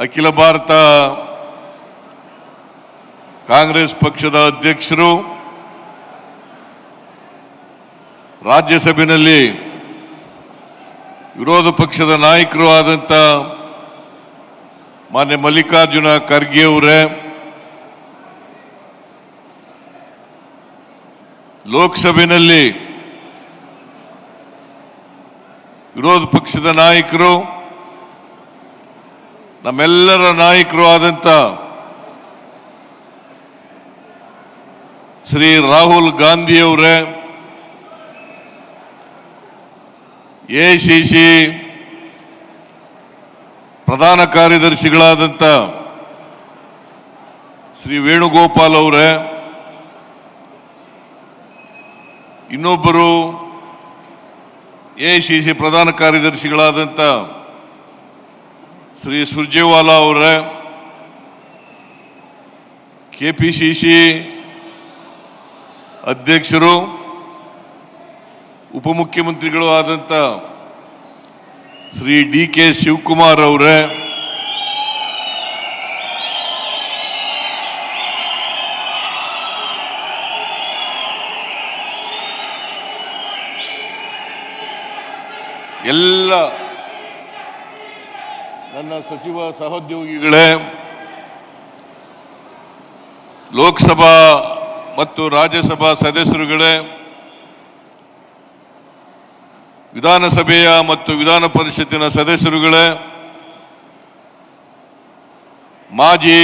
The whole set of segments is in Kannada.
ಅಖಿಲ ಭಾರತ ಕಾಂಗ್ರೆಸ್ ಪಕ್ಷದ ಅಧ್ಯಕ್ಷರು, ರಾಜ್ಯಸಭೆಯಲ್ಲಿ ವಿರೋಧ ಪಕ್ಷದ ನಾಯಕರು ಆದಂಥ ಮಾನ್ಯ ಮಲ್ಲಿಕಾರ್ಜುನ ಖರ್ಗೆ ಅವರೇ, ಲೋಕಸಭೆಯಲ್ಲಿ ವಿರೋಧ ಪಕ್ಷದ ನಾಯಕರು, ನಮ್ಮೆಲ್ಲರ ನಾಯಕರು ಆದಂಥ ಶ್ರೀ ರಾಹುಲ್ ಗಾಂಧಿ ಅವರೇ, ಎಐಸಿಸಿ ಪ್ರಧಾನ ಕಾರ್ಯದರ್ಶಿಗಳಾದಂಥ ಶ್ರೀ ವೇಣುಗೋಪಾಲ್ ಅವರೇ, ಇನ್ನೊಬ್ಬರು ಎಐಸಿಸಿ ಪ್ರಧಾನ ಕಾರ್ಯದರ್ಶಿಗಳಾದಂಥ ಶ್ರೀ ಸುರ್ಜೇವಾಲಾ ಅವರೇ, ಕೆಪಿಸಿಸಿ ಅಧ್ಯಕ್ಷರು ಉಪಮುಖ್ಯಮಂತ್ರಿಗಳು ಆದಂಥ ಶ್ರೀ ಡಿ.ಕೆ. ಶಿವಕುಮಾರ್ ಅವರೇ, ಎಲ್ಲ ನನ್ನ ಸಚಿವ ಸಹೋದ್ಯೋಗಿಗಳೇ, ಲೋಕಸಭಾ ಮತ್ತು ರಾಜ್ಯಸಭಾ ಸದಸ್ಯರುಗಳೇ, ವಿಧಾನಸಭೆಯ ಮತ್ತು ವಿಧಾನ ಪರಿಷತ್ತಿನ ಸದಸ್ಯರುಗಳೇ, ಮಾಜಿ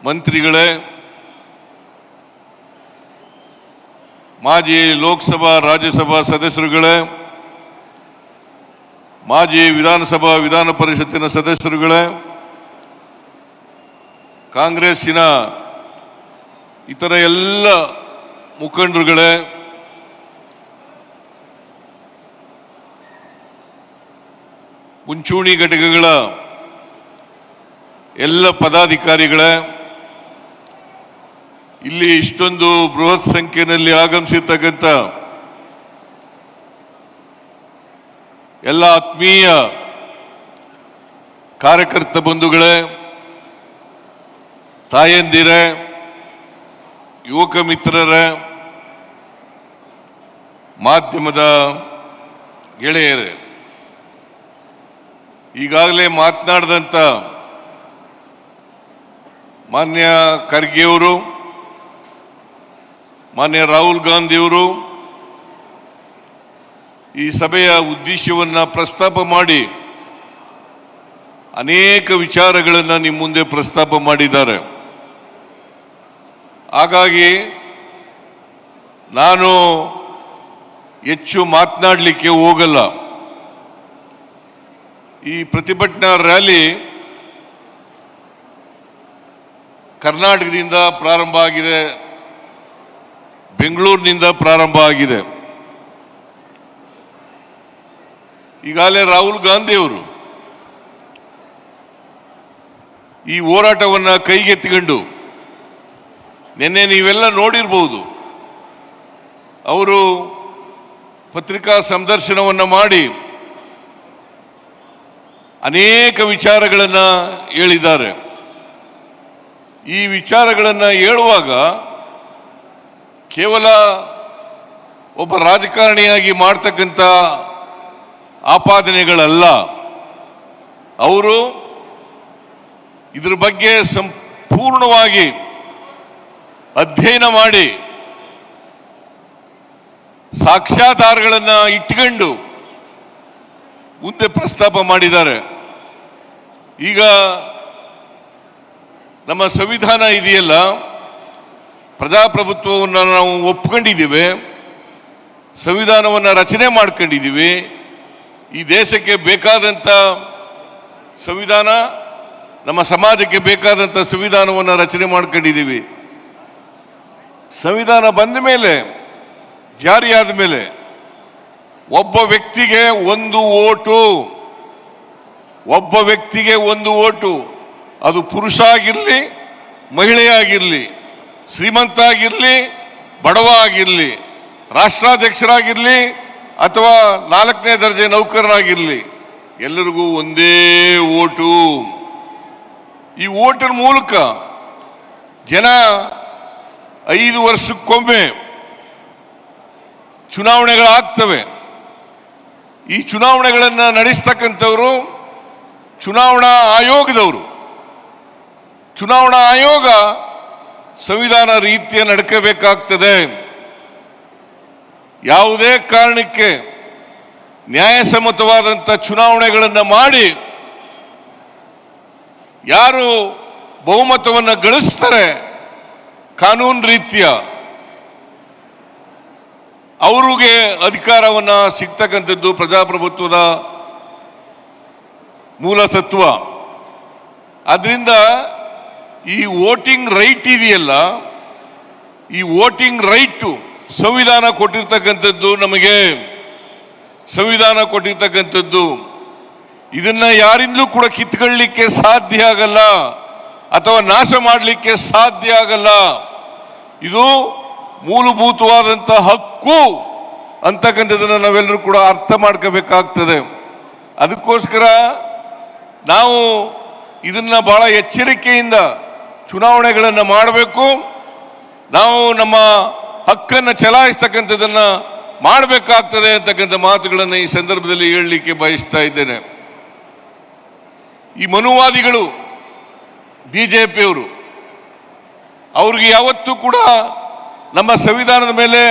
ಮಂತ್ರಿಗಳೇ, ಮಾಜಿ ಲೋಕಸಭಾ ರಾಜ್ಯಸಭಾ ಸದಸ್ಯರುಗಳೇ, ಮಾಜಿ ವಿಧಾನಸಭಾ ವಿಧಾನ ಪರಿಷತ್ತಿನ ಸದಸ್ಯರುಗಳೇ, ಕಾಂಗ್ರೆಸ್ಸಿನ ಇತರ ಎಲ್ಲ ಮುಖಂಡರುಗಳೇ, ಮುಂಚೂಣಿ ಘಟಕಗಳ ಎಲ್ಲ ಪದಾಧಿಕಾರಿಗಳೇ, ಇಲ್ಲಿ ಇಷ್ಟೊಂದು ಬೃಹತ್ ಸಂಖ್ಯೆಯಲ್ಲಿ ಆಗಮಿಸಿರ್ತಕ್ಕಂಥ ಎಲ್ಲ ಆತ್ಮೀಯ ಕಾರ್ಯಕರ್ತ ಬಂಧುಗಳೇ, ತಾಯಂದಿರೇ, ಯುವಕ ಮಿತ್ರರೇ, ಮಾಧ್ಯಮದ ಗೆಳೆಯರೇ, ಈಗಾಗಲೇ ಮಾತನಾಡಿದಂಥ ಮಾನ್ಯ ಖರ್ಗೆಯವರು, ಮಾನ್ಯ ರಾಹುಲ್ ಗಾಂಧಿಯವರು ಈ ಸಭೆಯ ಉದ್ದೇಶವನ್ನು ಪ್ರಸ್ತಾಪ ಮಾಡಿ ಅನೇಕ ವಿಚಾರಗಳನ್ನು ನಿಮ್ಮ ಮುಂದೆ ಪ್ರಸ್ತಾಪ ಮಾಡಿದ್ದಾರೆ. ಹಾಗಾಗಿ ನಾನು ಹೆಚ್ಚು ಮಾತನಾಡಲಿಕ್ಕೆ ಹೋಗಲ್ಲ. ಈ ಪ್ರತಿಭಟನಾ ರ್ಯಾಲಿ ಕರ್ನಾಟಕದಿಂದ ಪ್ರಾರಂಭ ಆಗಿದೆ, ಬೆಂಗಳೂರಿನಿಂದ ಪ್ರಾರಂಭ ಆಗಿದೆ. ಈಗಾಗಲೇ ರಾಹುಲ್ ಗಾಂಧಿ ಅವರು ಈ ಹೋರಾಟವನ್ನು ಕೈಗೆತ್ತಿಕೊಂಡು ನಿನ್ನೆ ನೀವೆಲ್ಲ ನೋಡಿರ್ಬೋದು, ಅವರು ಪತ್ರಿಕಾ ಸಂದರ್ಶನವನ್ನು ಮಾಡಿ ಅನೇಕ ವಿಚಾರಗಳನ್ನು ಹೇಳಿದ್ದಾರೆ. ಈ ವಿಚಾರಗಳನ್ನು ಹೇಳುವಾಗ ಕೇವಲ ಒಬ್ಬ ರಾಜಕಾರಣಿಯಾಗಿ ಮಾಡ್ತಕ್ಕಂಥ ಆಪಾದನೆಗಳಲ್ಲ, ಅವರು ಇದ್ರ ಬಗ್ಗೆ ಸಂಪೂರ್ಣವಾಗಿ ಅಧ್ಯಯನ ಮಾಡಿ ಸಾಕ್ಷ್ಯಾಧಾರಗಳನ್ನು ಇಟ್ಕೊಂಡು ಮುಂದೆ ಪ್ರಸ್ತಾಪ ಮಾಡಿದ್ದಾರೆ. ಈಗ ನಮ್ಮ ಸಂವಿಧಾನ ಇದೆಯಲ್ಲ, ಪ್ರಜಾಪ್ರಭುತ್ವವನ್ನು ನಾವು ಒಪ್ಕೊಂಡಿದ್ದೀವಿ, ಸಂವಿಧಾನವನ್ನು ರಚನೆ ಮಾಡ್ಕೊಂಡಿದ್ದೀವಿ. ಈ ದೇಶಕ್ಕೆ ಬೇಕಾದಂಥ ಸಂವಿಧಾನ, ನಮ್ಮ ಸಮಾಜಕ್ಕೆ ಬೇಕಾದಂಥ ಸಂವಿಧಾನವನ್ನು ರಚನೆ ಮಾಡ್ಕೊಂಡಿದ್ದೀವಿ. ಸಂವಿಧಾನ ಬಂದ ಮೇಲೆ, ಜಾರಿಯಾದ ಮೇಲೆ ಒಬ್ಬ ವ್ಯಕ್ತಿಗೆ ಒಂದು ಓಟು, ಒಬ್ಬ ವ್ಯಕ್ತಿಗೆ ಒಂದು ಓಟು, ಅದು ಪುರುಷ ಆಗಿರಲಿ, ಮಹಿಳೆಯಾಗಿರಲಿ, ಶ್ರೀಮಂತ ಆಗಿರಲಿ, ಬಡವ ಆಗಿರಲಿ, ರಾಷ್ಟ್ರಾಧ್ಯಕ್ಷರಾಗಿರಲಿ ಅಥವಾ 4ನೇ ದರ್ಜೆ ನೌಕರರಾಗಿರಲಿ, ಎಲ್ಲರಿಗೂ ಒಂದೇ ಓಟು. ಈ ಓಟಿನ ಮೂಲಕ ಜನ 5 ವರ್ಷಕ್ಕೊಮ್ಮೆ ಚುನಾವಣೆಗಳಾಗ್ತವೆ. ಈ ಚುನಾವಣೆಗಳನ್ನು ನಡೆಸ್ತಕ್ಕಂಥವರು ಚುನಾವಣಾ ಆಯೋಗದವರು. ಚುನಾವಣಾ ಆಯೋಗ ಸಂವಿಧಾನ ರೀತಿಯ ನಡ್ಕೋಬೇಕಾಗ್ತದೆ. ಯಾವುದೇ ಕಾರಣಕ್ಕೆ ನ್ಯಾಯಸಮ್ಮತವಾದಂಥ ಚುನಾವಣೆಗಳನ್ನು ಮಾಡಿ ಯಾರು ಬಹುಮತವನ್ನು ಗಳಿಸ್ತಾರೆ ಕಾನೂನು ರೀತಿಯ ಅವ್ರಿಗೆ ಅಧಿಕಾರವನ್ನು ಸಿಗ್ತಕ್ಕಂಥದ್ದು ಪ್ರಜಾಪ್ರಭುತ್ವದ ಮೂಲ ತತ್ವ. ಅದರಿಂದ ಈ ವೋಟಿಂಗ್ ರೈಟ್ ಇದೆಯಲ್ಲ, ಈ ವೋಟಿಂಗ್ ರೈಟು ಸಂವಿಧಾನ ಕೊಟ್ಟಿರ್ತಕ್ಕಂಥದ್ದು, ನಮಗೆ ಸಂವಿಧಾನ ಕೊಟ್ಟಿರ್ತಕ್ಕಂಥದ್ದು. ಇದನ್ನ ಯಾರಿಂದಲೂ ಕೂಡ ಕಿತ್ಕೊಳ್ಳಿಕ್ಕೆ ಸಾಧ್ಯ ಆಗಲ್ಲ ಅಥವಾ ನಾಶ ಮಾಡಲಿಕ್ಕೆ ಸಾಧ್ಯ ಆಗಲ್ಲ. ಇದು ಮೂಲಭೂತವಾದಂಥ ಹಕ್ಕು ಅಂತಕ್ಕಂಥದ್ದನ್ನು ನಾವೆಲ್ಲರೂ ಕೂಡ ಅರ್ಥ ಮಾಡ್ಕೋಬೇಕಾಗ್ತದೆ. ಅದಕ್ಕೋಸ್ಕರ ನಾವು ಇದನ್ನ ಬಹಳ ಎಚ್ಚರಿಕೆಯಿಂದ ಚುನಾವಣೆಗಳನ್ನು ಮಾಡಬೇಕು. ನಾವು ನಮ್ಮ ಹಕ್ಕನ್ನು ಚಲಾಯಿಸ್ತಕ್ಕಂಥದ್ದನ್ನು ಮಾಡಬೇಕಾಗ್ತದೆ ಅಂತಕ್ಕಂಥ ಮಾತುಗಳನ್ನು ಈ ಸಂದರ್ಭದಲ್ಲಿ ಹೇಳಲಿಕ್ಕೆ ಬಯಸ್ತಾ ಇದ್ದೇನೆ. ಈ ಮನುವಾದಿಗಳು ಬಿಜೆಪಿಯವರು, ಅವ್ರಿಗೆ ಯಾವತ್ತೂ ಕೂಡ ನಮ್ಮ ಸಂವಿಧಾನದ ಮೇಲೆ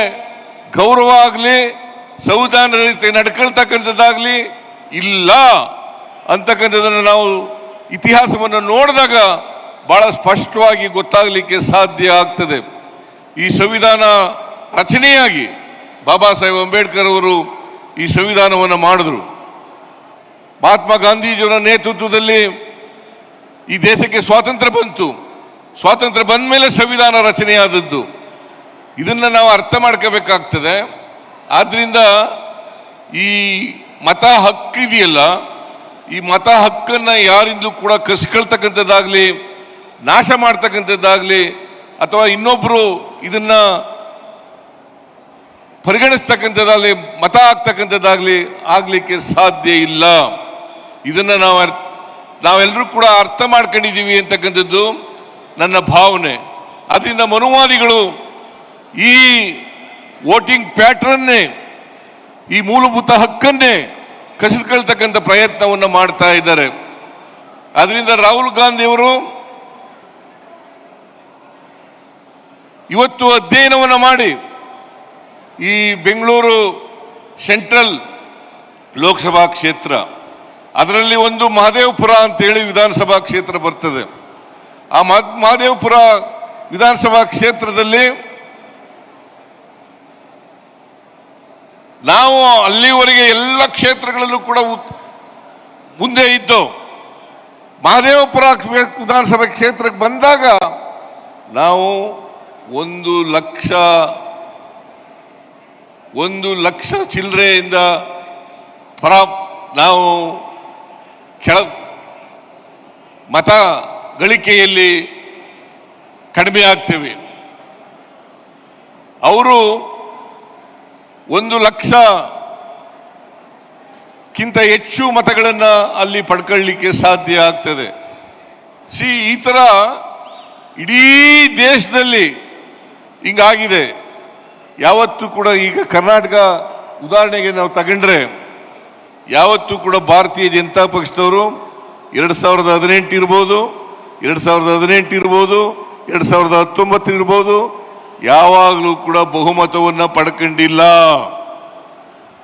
ಗೌರವ ಆಗಲಿ, ಸಂವಿಧಾನದ ರೀತಿ ನಡ್ಕೊಳ್ತಕ್ಕಂಥದ್ದಾಗಲಿ ಇಲ್ಲ ಅಂತಕ್ಕಂಥದ್ದನ್ನು ನಾವು ಇತಿಹಾಸವನ್ನು ನೋಡಿದಾಗ ಬಹಳ ಸ್ಪಷ್ಟವಾಗಿ ಗೊತ್ತಾಗಲಿಕ್ಕೆ ಸಾಧ್ಯ ಆಗ್ತದೆ. ಈ ಸಂವಿಧಾನ ರಚನೆಯಾಗಿ ಬಾಬಾ ಸಾಹೇಬ್ ಅಂಬೇಡ್ಕರ್ ಅವರು ಈ ಸಂವಿಧಾನವನ್ನು ಮಾಡಿದ್ರು. ಮಹಾತ್ಮ ಗಾಂಧೀಜಿಯವರ ನೇತೃತ್ವದಲ್ಲಿ ಈ ದೇಶಕ್ಕೆ ಸ್ವಾತಂತ್ರ್ಯ ಬಂತು. ಸ್ವಾತಂತ್ರ್ಯ ಬಂದ ಮೇಲೆ ಸಂವಿಧಾನ ರಚನೆಯಾದದ್ದು. ಇದನ್ನು ನಾವು ಅರ್ಥ ಮಾಡ್ಕೋಬೇಕಾಗ್ತದೆ. ಆದ್ದರಿಂದ ಈ ಮತ ಹಕ್ಕಿದೆಯಲ್ಲ, ಈ ಮತ ಹಕ್ಕನ್ನು ಯಾರಿಂದಲೂ ಕೂಡ ಕಸ್ಕೊಳ್ತಕ್ಕಂಥದ್ದಾಗಲಿ, ನಾಶ ಮಾಡ್ತಕ್ಕಂಥದ್ದಾಗಲಿ, ಅಥವಾ ಇನ್ನೊಬ್ಬರು ಇದನ್ನ ಪರಿಗಣಿಸ್ತಕ್ಕಂಥದ್ದಾಗಲಿ, ಮತ ಹಾಕ್ತಕ್ಕಂಥದ್ದಾಗಲಿ ಆಗಲಿಕ್ಕೆ ಸಾಧ್ಯ ಇಲ್ಲ. ಇದನ್ನು ನಾವೆಲ್ಲರೂ ಕೂಡ ಅರ್ಥ ಮಾಡ್ಕೊಂಡಿದ್ದೀವಿ ಅಂತಕ್ಕಂಥದ್ದು ನನ್ನ ಭಾವನೆ. ಅದರಿಂದ ಮನುವಾದಿಗಳು ಈ ವೋಟಿಂಗ್ ಪ್ಯಾಟ್ರನ್ನೇ, ಈ ಮೂಲಭೂತ ಹಕ್ಕನ್ನೇ ಕಸಿದುಕೊಳ್ತಕ್ಕಂಥ ಪ್ರಯತ್ನವನ್ನು ಮಾಡ್ತಾ ಇದ್ದಾರೆ. ಅದರಿಂದ ರಾಹುಲ್ ಗಾಂಧಿಯವರು ಇವತ್ತು ಅಧ್ಯಯನವನ್ನು ಮಾಡಿ ಈ ಬೆಂಗಳೂರು ಸೆಂಟ್ರಲ್ ಲೋಕಸಭಾ ಕ್ಷೇತ್ರ, ಅದರಲ್ಲಿ ಒಂದು ಮಹದೇವಪುರ ಅಂತೇಳಿ ವಿಧಾನಸಭಾ ಕ್ಷೇತ್ರ ಬರ್ತದೆ. ಆ ಮಹದೇವಪುರ ವಿಧಾನಸಭಾ ಕ್ಷೇತ್ರದಲ್ಲಿ ನಾವು ಅಲ್ಲಿವರೆಗೆ ಎಲ್ಲ ಕ್ಷೇತ್ರಗಳಲ್ಲೂ ಕೂಡ ಮುಂದೆ ಇದ್ದು, ಮಹದೇವಪುರ ವಿಧಾನಸಭಾ ಕ್ಷೇತ್ರಕ್ಕೆ ಬಂದಾಗ ನಾವು 1 ಲಕ್ಷ ಚಿಲ್ಲರೆಯಿಂದ ನಾವು ಮತ ಗಳಿಕೆಯಲ್ಲಿ ಕಡಿಮೆ ಆಗ್ತೇವೆ. ಅವರು 1 ಲಕ್ಷಕ್ಕಿಂತ ಹೆಚ್ಚು ಮತಗಳನ್ನು ಅಲ್ಲಿ ಪಡ್ಕೊಳ್ಳಿಕ್ಕೆ ಸಾಧ್ಯ ಆಗ್ತದೆ. ಈ ಥರ ಇಡೀ ದೇಶದಲ್ಲಿ ಹಿಂಗಾಗಿದೆ. ಯಾವತ್ತೂ ಕೂಡ ಈಗ ಕರ್ನಾಟಕ ಉದಾಹರಣೆಗೆ ನಾವು ತಗೊಂಡ್ರೆ, ಯಾವತ್ತೂ ಕೂಡ ಭಾರತೀಯ ಜನತಾ ಪಕ್ಷದವರು 2018 ಇರ್ಬೋದು, 2018 ಇರ್ಬೋದು, 2019 ಇರ್ಬೋದು, ಯಾವಾಗಲೂ ಕೂಡ ಬಹುಮತವನ್ನು ಪಡ್ಕೊಂಡಿಲ್ಲ.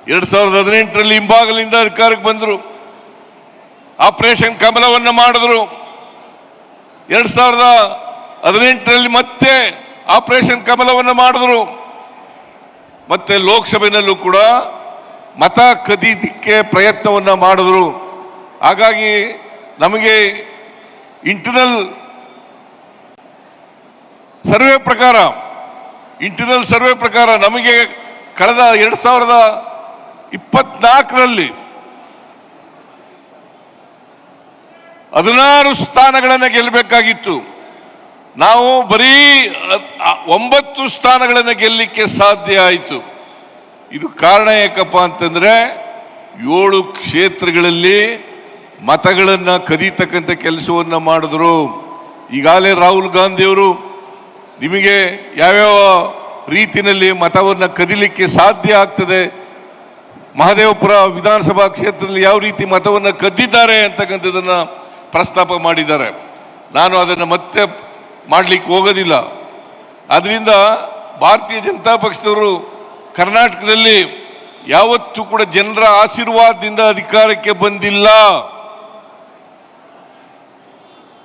2018ರಲ್ಲಿ ಹಿಂಬಾಗಲಿಂದ ಅಧಿಕಾರಕ್ಕೆ ಬಂದರು, ಆಪರೇಷನ್ ಕಮಲವನ್ನು ಮಾಡಿದ್ರು. 2018ರಲ್ಲಿ ಮತ್ತೆ ಆಪರೇಷನ್ ಕಮಲವನ್ನು ಮಾಡಿದ್ರು. ಮತ್ತೆ ಲೋಕಸಭೆಯಲ್ಲೂ ಕೂಡ ಮತ ಕದೀಲಿಕ್ಕೆ ಪ್ರಯತ್ನವನ್ನು ಮಾಡಿದ್ರು. ಹಾಗಾಗಿ ನಮಗೆ ಇಂಟರ್ನಲ್ ಸರ್ವೆ ಪ್ರಕಾರ ನಮಗೆ ಕಳೆದ 2024ರಲ್ಲಿ 16 ಸ್ಥಾನಗಳನ್ನು ಗೆಲ್ಲಬೇಕಾಗಿತ್ತು. ನಾವು ಬರೀ 9 ಸ್ಥಾನಗಳನ್ನು ಗೆಲ್ಲಲಿಕ್ಕೆ ಸಾಧ್ಯ ಆಯಿತು. ಇದು ಕಾರಣ ಯಾಕಪ್ಪ ಅಂತಂದ್ರೆ, 7 ಕ್ಷೇತ್ರಗಳಲ್ಲಿ ಮತಗಳನ್ನು ಕದೀತಕ್ಕಂಥ ಕೆಲಸವನ್ನ ಮಾಡಿದ್ರು. ಈಗಾಗಲೇ ರಾಹುಲ್ ಗಾಂಧಿಯವರು ನಿಮಗೆ ಯಾವ್ಯಾವ ರೀತಿಯಲ್ಲಿ ಮತವನ್ನು ಕದಿಲಿಕ್ಕೆ ಸಾಧ್ಯ ಆಗ್ತದೆ, ಮಹದೇವಪುರ ವಿಧಾನಸಭಾ ಕ್ಷೇತ್ರದಲ್ಲಿ ಯಾವ ರೀತಿ ಮತವನ್ನು ಕದ್ದಿದ್ದಾರೆ ಅಂತಕ್ಕಂಥದ್ದನ್ನು ಪ್ರಸ್ತಾಪ ಮಾಡಿದ್ದಾರೆ. ನಾನು ಅದನ್ನು ಮತ್ತೆ ಮಾಡಲಿಕ್ಕೆ ಹೋಗೋದಿಲ್ಲ. ಅದರಿಂದ ಭಾರತೀಯ ಜನತಾ ಪಕ್ಷದವರು ಕರ್ನಾಟಕದಲ್ಲಿ ಯಾವತ್ತೂ ಕೂಡ ಜನರ ಆಶೀರ್ವಾದದಿಂದ ಅಧಿಕಾರಕ್ಕೆ ಬಂದಿಲ್ಲ.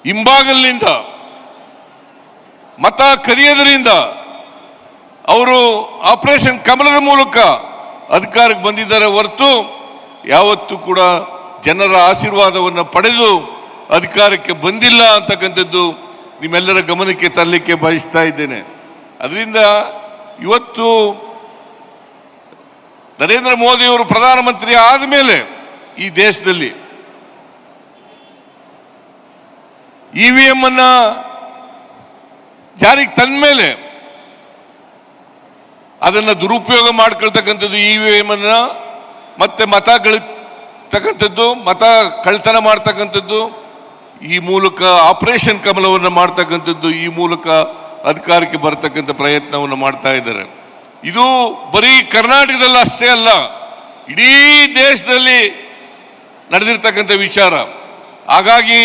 ಹಿಂಬಾಗಲಿನಿಂದ ಮತ ಕದಿಯೋದ್ರಿಂದ ಅವರು ಆಪರೇಷನ್ ಕಮಲದ ಮೂಲಕ ಅಧಿಕಾರಕ್ಕೆ ಬಂದಿದ್ದಾರೆ ಹೊರತು ಯಾವತ್ತೂ ಕೂಡ ಜನರ ಆಶೀರ್ವಾದವನ್ನು ಪಡೆದು ಅಧಿಕಾರಕ್ಕೆ ಬಂದಿಲ್ಲ ಅಂತಕ್ಕಂಥದ್ದು ನಿಮ್ಮೆಲ್ಲರ ಗಮನಕ್ಕೆ ತರಲಿಕ್ಕೆ ಬಯಸ್ತಾ ಇದ್ದೇನೆ. ಅದರಿಂದ ಇವತ್ತು ನರೇಂದ್ರ ಮೋದಿಯವರು ಪ್ರಧಾನಮಂತ್ರಿ ಆದಮೇಲೆ ಈ ದೇಶದಲ್ಲಿ EVM ಅನ್ನ ಜಾರಿಗೆ ತಂದ ಮೇಲೆ ಅದನ್ನ ದುರುಪಯೋಗ ಮಾಡ್ಕೊಳ್ತಕ್ಕಂಥದ್ದು, EVM ಅನ್ನ ಮತ್ತೆ ಮತ ಗಳಿಸ್ತಕ್ಕಂಥದ್ದು, ಮತ ಕಳ್ತನ ಮಾಡ್ತಕ್ಕಂಥದ್ದು, ಈ ಮೂಲಕ ಆಪರೇಷನ್ ಕಮಲವನ್ನು ಮಾಡ್ತಕ್ಕಂಥದ್ದು, ಈ ಮೂಲಕ ಅಧಿಕಾರಕ್ಕೆ ಬರ್ತಕ್ಕಂಥ ಪ್ರಯತ್ನವನ್ನು ಮಾಡ್ತಾ ಇದ್ದಾರೆ. ಇದು ಬರೀ ಕರ್ನಾಟಕದಲ್ಲಿ ಅಷ್ಟೇ ಅಲ್ಲ, ಇಡೀ ದೇಶದಲ್ಲಿ ನಡೆದಿರ್ತಕ್ಕಂಥ ವಿಚಾರ. ಹಾಗಾಗಿ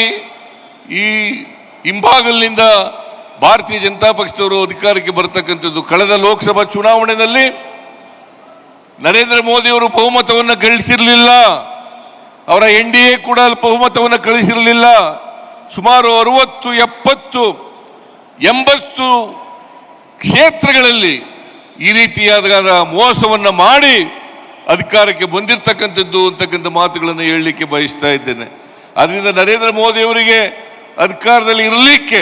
ಈ ಹಿಂಬಾಗಲಿನಿಂದ ಭಾರತೀಯ ಜನತಾ ಪಕ್ಷದವರು ಅಧಿಕಾರಕ್ಕೆ ಬರ್ತಕ್ಕಂಥದ್ದು. ಕಳೆದ ಲೋಕಸಭಾ ಚುನಾವಣೆಯಲ್ಲಿ ನರೇಂದ್ರ ಮೋದಿಯವರು ಬಹುಮತವನ್ನು ಗಳಿಸಿರಲಿಲ್ಲ, ಅವರ NDA ಕೂಡ ಬಹುಮತವನ್ನು ಗಳಿಸಿರಲಿಲ್ಲ. ಸುಮಾರು 60, 70, 80 ಕ್ಷೇತ್ರಗಳಲ್ಲಿ ಈ ರೀತಿಯಾದ ಮೋಸವನ್ನು ಮಾಡಿ ಅಧಿಕಾರಕ್ಕೆ ಬಂದಿರತಕ್ಕಂಥದ್ದು ಅಂತಕ್ಕಂಥ ಮಾತುಗಳನ್ನು ಹೇಳಲಿಕ್ಕೆ ಬಯಸ್ತಾ ಇದ್ದೇನೆ. ಅದರಿಂದ ನರೇಂದ್ರ ಮೋದಿ ಅವರಿಗೆ ಅಧಿಕಾರದಲ್ಲಿ ಇರಲಿಕ್ಕೆ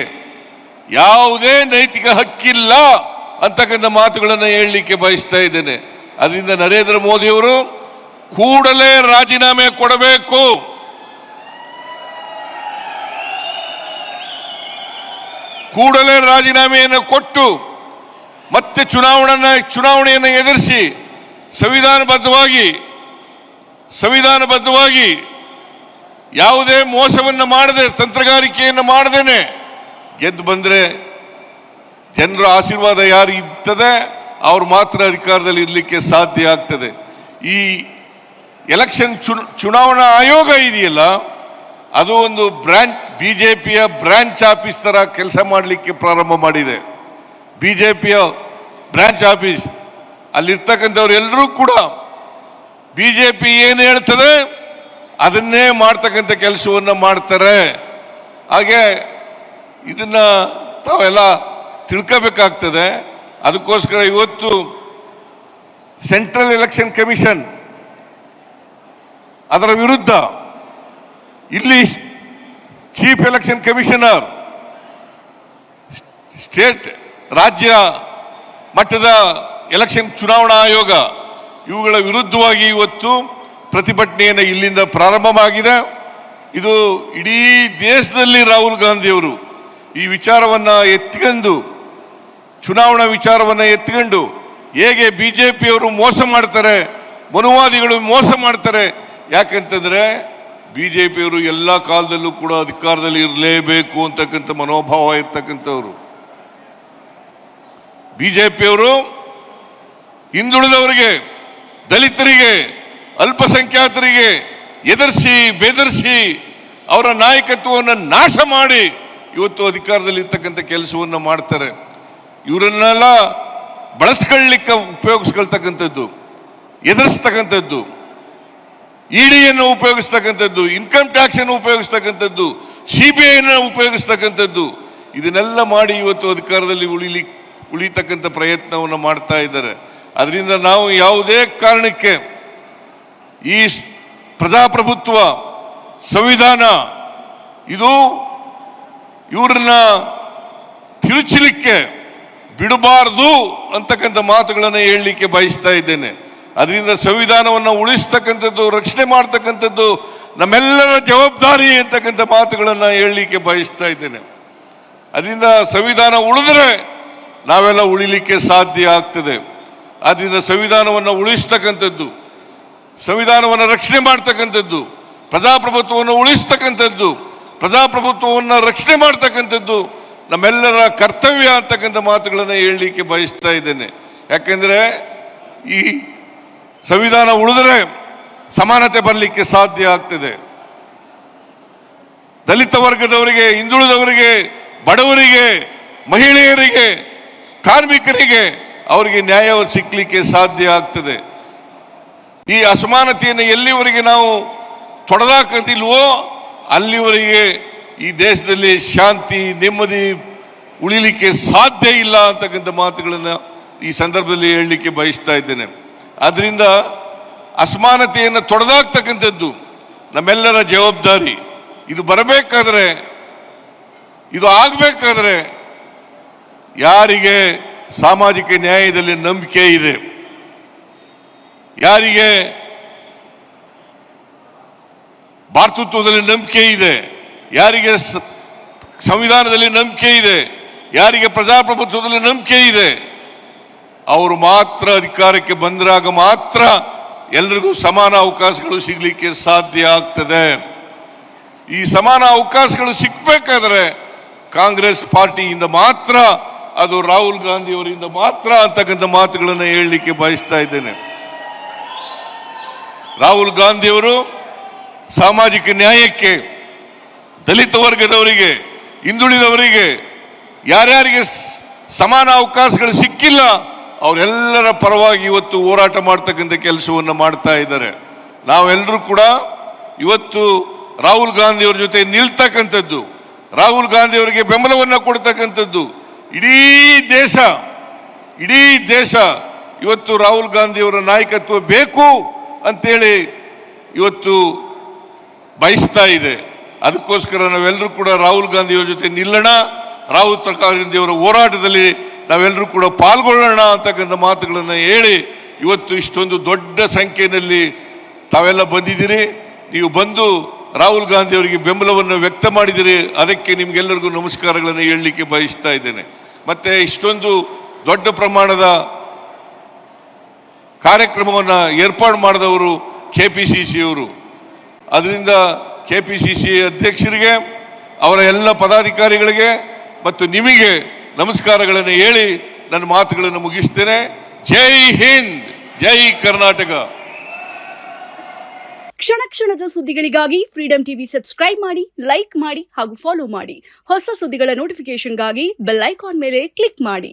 ಯಾವುದೇ ನೈತಿಕ ಹಕ್ಕಿಲ್ಲ ಅಂತಕ್ಕಂಥ ಮಾತುಗಳನ್ನು ಹೇಳಲಿಕ್ಕೆ ಬಯಸ್ತಾ ಇದ್ದೇನೆ. ಅದರಿಂದ ನರೇಂದ್ರ ಮೋದಿ ಅವರು ಕೂಡಲೇ ರಾಜೀನಾಮೆ ಕೊಡಬೇಕು. ಕೂಡಲೇ ರಾಜೀನಾಮೆಯನ್ನು ಕೊಟ್ಟು ಮತ್ತೆ ಚುನಾವಣೆಯನ್ನು ಎದುರಿಸಿ ಸಂವಿಧಾನಬದ್ಧವಾಗಿ ಯಾವುದೇ ಮೋಸವನ್ನು ಮಾಡದೆ, ತಂತ್ರಗಾರಿಕೆಯನ್ನು ಮಾಡದೇನೆ ಗೆದ್ದು ಬಂದರೆ ಜನರ ಆಶೀರ್ವಾದ ಯಾರು ಇರ್ತದೆ ಅವ್ರು ಮಾತ್ರ ಅಧಿಕಾರದಲ್ಲಿ ಇರಲಿಕ್ಕೆ ಸಾಧ್ಯ ಆಗ್ತದೆ. ಈ ಎಲೆಕ್ಷನ್ ಚುನಾವಣಾ ಆಯೋಗ ಇದೆಯಲ್ಲ, ಅದು ಒಂದು ಬಿಜೆಪಿಯ ಬ್ರಾಂಚ್ ಆಫೀಸ್ ತರ ಕೆಲಸ ಮಾಡಲಿಕ್ಕೆ ಪ್ರಾರಂಭ ಮಾಡಿದೆ. ಬಿಜೆಪಿಯ ಬ್ರಾಂಚ್ ಆಫೀಸ್ ಅಲ್ಲಿರ್ತಕ್ಕಂಥವ್ರು ಎಲ್ಲರೂ ಕೂಡ ಬಿಜೆಪಿ ಏನು ಹೇಳ್ತದೆ ಅದನ್ನೇ ಮಾಡ್ತಕ್ಕಂಥ ಕೆಲಸವನ್ನು ಮಾಡ್ತಾರೆ. ಹಾಗೆ ಇದನ್ನ ತಾವೆಲ್ಲ ತಿಳ್ಕೋಬೇಕಾಗ್ತದೆ. ಅದಕ್ಕೋಸ್ಕರ ಇವತ್ತು ಸೆಂಟ್ರಲ್ ಎಲೆಕ್ಷನ್ ಕಮಿಷನ್ ಅದರ ವಿರುದ್ಧ ಇಲ್ಲಿ ಚೀಫ್ ಎಲೆಕ್ಷನ್ ಕಮಿಷನರ್, ರಾಜ್ಯ ಮಟ್ಟದ ಎಲೆಕ್ಷನ್ ಚುನಾವಣಾ ಆಯೋಗ ಇವುಗಳ ವಿರುದ್ಧವಾಗಿ ಇವತ್ತು ಪ್ರತಿಭಟನೆಯನ್ನು ಇಲ್ಲಿಂದ ಪ್ರಾರಂಭವಾಗಿದೆ. ಇದು ಇಡೀ ದೇಶದಲ್ಲಿ ರಾಹುಲ್ ಗಾಂಧಿಯವರು ಈ ವಿಚಾರವನ್ನು ಎತ್ತಿಕೊಂಡು, ಚುನಾವಣಾ ವಿಚಾರವನ್ನು ಎತ್ತಿಕೊಂಡು ಹೇಗೆ ಬಿಜೆಪಿಯವರು ಮೋಸ ಮಾಡ್ತಾರೆ, ಮನುವಾದಿಗಳು ಮೋಸ ಮಾಡ್ತಾರೆ. ಯಾಕಂತಂದ್ರೆ ಬಿಜೆಪಿಯವರು ಎಲ್ಲ ಕಾಲದಲ್ಲೂ ಕೂಡ ಅಧಿಕಾರದಲ್ಲಿ ಇರಲೇಬೇಕು ಅಂತಕ್ಕಂಥ ಮನೋಭಾವ ಇರ್ತಕ್ಕಂಥವ್ರು. ಬಿಜೆಪಿಯವರು ಹಿಂದುಳಿದವರಿಗೆ, ದಲಿತರಿಗೆ, ಅಲ್ಪಸಂಖ್ಯಾತರಿಗೆ ಎದುರಿಸಿ ಬೆದರಿಸಿ ಅವರ ನಾಯಕತ್ವವನ್ನು ನಾಶ ಮಾಡಿ ಇವತ್ತು ಅಧಿಕಾರದಲ್ಲಿ ಇರ್ತಕ್ಕಂಥ ಕೆಲಸವನ್ನು ಮಾಡ್ತಾರೆ. ಇವರನ್ನೆಲ್ಲ ಬಳಸ್ಕೊಳ್ಳಿಕ್ಕೆ ಉಪಯೋಗಿಸ್ಕೊಳ್ತಕ್ಕಂಥದ್ದು, ಎದುರಿಸ್ತಕ್ಕಂಥದ್ದು, ಇಡಿಯನ್ನು ಉಪಯೋಗಿಸ್ತಕ್ಕಂಥದ್ದು, ಇನ್ಕಮ್ ಟ್ಯಾಕ್ಸ್ ಅನ್ನು ಉಪಯೋಗಿಸ್ತಕ್ಕಂಥದ್ದು, CBIನ ಉಪಯೋಗಿಸ್ತಕ್ಕಂಥದ್ದು, ಇದನ್ನೆಲ್ಲ ಮಾಡಿ ಇವತ್ತು ಅಧಿಕಾರದಲ್ಲಿ ಉಳಿತಕ್ಕಂಥ ಪ್ರಯತ್ನವನ್ನು ಮಾಡ್ತಾ ಇದ್ದಾರೆ. ಅದರಿಂದ ನಾವು ಯಾವುದೇ ಕಾರಣಕ್ಕೆ ಈ ಪ್ರಜಾಪ್ರಭುತ್ವ ಸಂವಿಧಾನ ಇದು ಇವರನ್ನ ತಿರುಚಲಿಕ್ಕೆ ಬಿಡಬಾರದು ಅಂತಕ್ಕಂಥ ಮಾತುಗಳನ್ನು ಹೇಳಲಿಕ್ಕೆ ಬಯಸ್ತಾ ಇದ್ದೇನೆ. ಅದರಿಂದ ಸಂವಿಧಾನವನ್ನು ಉಳಿಸ್ತಕ್ಕಂಥದ್ದು, ರಕ್ಷಣೆ ಮಾಡ್ತಕ್ಕಂಥದ್ದು ನಮ್ಮೆಲ್ಲರ ಜವಾಬ್ದಾರಿ ಅಂತಕ್ಕಂಥ ಮಾತುಗಳನ್ನು ಹೇಳಲಿಕ್ಕೆ ಬಯಸ್ತಾ ಇದ್ದೇನೆ. ಅದರಿಂದ ಸಂವಿಧಾನ ಉಳಿದ್ರೆ ನಾವೆಲ್ಲ ಉಳಿಲಿಕ್ಕೆ ಸಾಧ್ಯ ಆಗ್ತದೆ. ಆದ್ದರಿಂದ ಸಂವಿಧಾನವನ್ನು ಉಳಿಸ್ತಕ್ಕಂಥದ್ದು, ಸಂವಿಧಾನವನ್ನು ರಕ್ಷಣೆ ಮಾಡ್ತಕ್ಕಂಥದ್ದು, ಪ್ರಜಾಪ್ರಭುತ್ವವನ್ನು ಉಳಿಸ್ತಕ್ಕಂಥದ್ದು, ಪ್ರಜಾಪ್ರಭುತ್ವವನ್ನು ರಕ್ಷಣೆ ಮಾಡ್ತಕ್ಕಂಥದ್ದು ನಮ್ಮೆಲ್ಲರ ಕರ್ತವ್ಯ ಅಂತಕ್ಕಂಥ ಮಾತುಗಳನ್ನು ಹೇಳಲಿಕ್ಕೆ ಬಯಸ್ತಾ ಇದ್ದೇನೆ. ಯಾಕೆಂದರೆ ಈ ಸಂವಿಧಾನ ಉಳಿದರೆ ಸಮಾನತೆ ಬರಲಿಕ್ಕೆ ಸಾಧ್ಯ ಆಗ್ತದೆ. ದಲಿತ ವರ್ಗದವರಿಗೆ, ಹಿಂದುಳಿದವರಿಗೆ, ಬಡವರಿಗೆ, ಮಹಿಳೆಯರಿಗೆ, ಕಾರ್ಮಿಕರಿಗೆ ಅವರಿಗೆ ನ್ಯಾಯ ಸಿಕ್ಕಲಿಕ್ಕೆ ಸಾಧ್ಯ ಆಗ್ತದೆ. ಈ ಅಸಮಾನತೆಯನ್ನು ಎಲ್ಲಿವರೆಗೆ ನಾವು ತೊಡೆದಾಕದಿಲ್ವೋ ಅಲ್ಲಿವರೆಗೆ ಈ ದೇಶದಲ್ಲಿ ಶಾಂತಿ, ನೆಮ್ಮದಿ ಉಳಿಲಿಕ್ಕೆ ಸಾಧ್ಯ ಇಲ್ಲ ಅಂತಕ್ಕಂಥ ಮಾತುಗಳನ್ನು ಈ ಸಂದರ್ಭದಲ್ಲಿ ಹೇಳಲಿಕ್ಕೆ ಬಯಸ್ತಾ ಇದ್ದೇನೆ. ಆದ್ದರಿಂದ ಅಸಮಾನತೆಯನ್ನು ತೊಡೆದಾಕ್ತಕ್ಕಂಥದ್ದು ನಮ್ಮೆಲ್ಲರ ಜವಾಬ್ದಾರಿ. ಇದು ಬರಬೇಕಾದ್ರೆ, ಇದು ಆಗಬೇಕಾದ್ರೆ ಯಾರಿಗೆ ಸಾಮಾಜಿಕ ನ್ಯಾಯದಲ್ಲಿ ನಂಬಿಕೆ ಇದೆ, ಯಾರಿಗೆ ಭಾತೃತ್ವದಲ್ಲಿ ನಂಬಿಕೆ ಇದೆ, ಯಾರಿಗೆ ಸಂವಿಧಾನದಲ್ಲಿ ನಂಬಿಕೆ ಇದೆ, ಯಾರಿಗೆ ಪ್ರಜಾಪ್ರಭುತ್ವದಲ್ಲಿ ನಂಬಿಕೆ ಇದೆ, ಅವರು ಮಾತ್ರ ಅಧಿಕಾರಕ್ಕೆ ಬಂದಾಗ ಮಾತ್ರ ಎಲ್ರಿಗೂ ಸಮಾನ ಅವಕಾಶಗಳು ಸಿಗಲಿಕ್ಕೆ ಸಾಧ್ಯ ಆಗ್ತದೆ. ಈ ಸಮಾನ ಅವಕಾಶಗಳು ಸಿಕ್ಕಬೇಕಾದ್ರೆ ಕಾಂಗ್ರೆಸ್ ಪಾರ್ಟಿಯಿಂದ ಮಾತ್ರ, ಅದು ರಾಹುಲ್ ಗಾಂಧಿ ಅವರಿಂದ ಮಾತ್ರ ಅಂತಕ್ಕಂಥ ಮಾತುಗಳನ್ನು ಹೇಳಲಿಕ್ಕೆ ಬಯಸ್ತಾ ಇದ್ದೇನೆ. ರಾಹುಲ್ ಗಾಂಧಿ ಅವರು ಸಾಮಾಜಿಕ ನ್ಯಾಯಕ್ಕೆ, ದಲಿತ ವರ್ಗದವರಿಗೆ, ಹಿಂದುಳಿದವರಿಗೆ, ಯಾರ್ಯಾರಿಗೆ ಸಮಾನ ಅವಕಾಶಗಳು ಸಿಕ್ಕಿಲ್ಲ ಅವರೆಲ್ಲರ ಪರವಾಗಿ ಇವತ್ತು ಹೋರಾಟ ಮಾಡ್ತಕ್ಕಂಥ ಕೆಲಸವನ್ನು ಮಾಡ್ತಾ ಇದ್ದಾರೆ. ನಾವೆಲ್ಲರೂ ಕೂಡ ಇವತ್ತು ರಾಹುಲ್ ಗಾಂಧಿ ಅವರ ಜೊತೆ ನಿಲ್ತಕ್ಕಂಥದ್ದು, ರಾಹುಲ್ ಗಾಂಧಿ ಅವರಿಗೆ ಬೆಂಬಲವನ್ನು ಕೊಡ್ತಕ್ಕಂಥದ್ದು, ಇಡೀ ದೇಶ ಇವತ್ತು ರಾಹುಲ್ ಗಾಂಧಿ ಅವರ ನಾಯಕತ್ವ ಬೇಕು ಅಂತೇಳಿ ಇವತ್ತು ಬಯಸ್ತಾ ಇದೆ. ಅದಕ್ಕೋಸ್ಕರ ನಾವೆಲ್ಲರೂ ಕೂಡ ರಾಹುಲ್ ಗಾಂಧಿ ಅವರ ಜೊತೆ ನಿಲ್ಲೋಣ, ರಾಹುಲ್ ಗಾಂಧಿ ಅವರ ಹೋರಾಟದಲ್ಲಿ ನಾವೆಲ್ಲರೂ ಕೂಡ ಪಾಲ್ಗೊಳ್ಳೋಣ ಅಂತಕ್ಕಂಥ ಮಾತುಗಳನ್ನು ಹೇಳಿ ಇವತ್ತು ಇಷ್ಟೊಂದು ದೊಡ್ಡ ಸಂಖ್ಯೆಯಲ್ಲಿ ತಾವೆಲ್ಲ ಬಂದಿದ್ದೀರಿ. ನೀವು ಬಂದು ರಾಹುಲ್ ಗಾಂಧಿ ಅವರಿಗೆ ಬೆಂಬಲವನ್ನು ವ್ಯಕ್ತ ಮಾಡಿದಿರಿ, ಅದಕ್ಕೆ ನಿಮ್ಗೆಲ್ಲರಿಗೂ ನಮಸ್ಕಾರಗಳನ್ನು ಹೇಳಲಿಕ್ಕೆ ಬಯಸ್ತಾ ಇದ್ದೇನೆ. ಮತ್ತೆ ಇಷ್ಟೊಂದು ದೊಡ್ಡ ಪ್ರಮಾಣದ ಕಾರ್ಯಕ್ರಮವನ್ನು ಏರ್ಪಾಡು ಮಾಡಿದವರು KPCC ಅವರು. ಅದರಿಂದ KPCC ಅಧ್ಯಕ್ಷರಿಗೆ, ಅವರ ಎಲ್ಲ ಪದಾಧಿಕಾರಿಗಳಿಗೆ ಮತ್ತು ನಿಮಗೆ ನಮಸ್ಕಾರಗಳನ್ನು ಹೇಳಿ ನನ್ನ ಮಾತುಗಳನ್ನು ಮುಗಿಸ್ತೇನೆ. ಜೈ ಹಿಂದ್, ಜೈ ಕರ್ನಾಟಕ. ಕ್ಷಣ ಕ್ಷಣದ ಸುದ್ದಿಗಳಿಗಾಗಿ ಫ್ರೀಡಂ ಟಿವಿ ಸಬ್ಸ್ಕ್ರೈಬ್ ಮಾಡಿ, ಲೈಕ್ ಮಾಡಿ ಹಾಗೂ ಫಾಲೋ ಮಾಡಿ. ಹೊಸ ಸುದ್ದಿಗಳ ನೋಟಿಫಿಕೇಶನ್ಗಾಗಿ ಬೆಲ್ ಐಕಾನ್ ಮೇಲೆ ಕ್ಲಿಕ್ ಮಾಡಿ.